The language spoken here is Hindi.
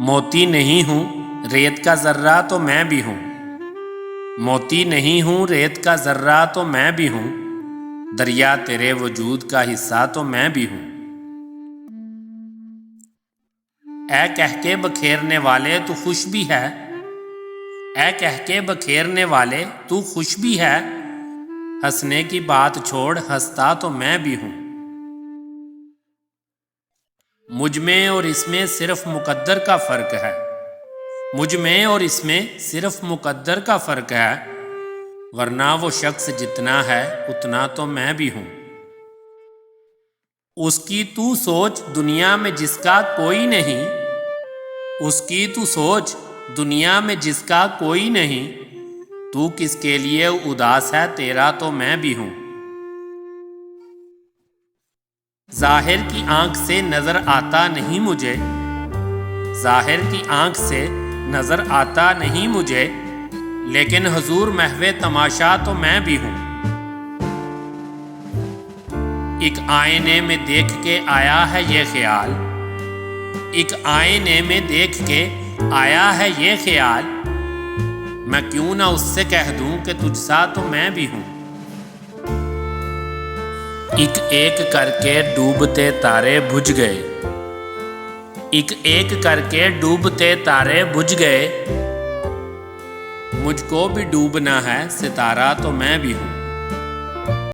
मोती नहीं हूँ रेत का ज़र्रा तो मैं भी हूँ। मोती नहीं हूँ रेत का ज़र्रा तो मैं भी हूँ। दरिया तेरे वजूद का हिस्सा तो मैं भी हूँ। ऐ कह के बखेरने वाले तू खुश भी है। ऐ कह के बखेरने वाले तू खुश भी है। हंसने की बात छोड़ हंसता तो मैं भी हूँ। मुझ में और इसमें सिर्फ मुकद्दर का फ़र्क है। मुझ में और इसमें सिर्फ मुकद्दर का फ़र्क है। वरना वो शख्स जितना है उतना तो मैं भी हूँ। उसकी तू सोच दुनिया में जिसका कोई नहीं। उसकी तू सोच दुनिया में जिसका कोई नहीं। तू किसके लिए उदास है तेरा तो मैं भी हूँ। ज़ाहिर की आंख से नज़र आता नहीं मुझे। ज़ाहिर की आंख से नज़र आता नहीं मुझे। लेकिन हुजूर महवे तमाशा तो मैं भी हूँ। एक आईने में देख के आया है ये ख्याल। एक आईने में देख के आया है ये ख्याल। मैं क्यों ना उससे कह दूं कि तुझसा तो मैं भी हूँ। एक एक करके डूबते तारे बुझ गए। एक एक करके डूबते तारे बुझ गए। मुझको भी डूबना है सितारा तो मैं भी हूँ।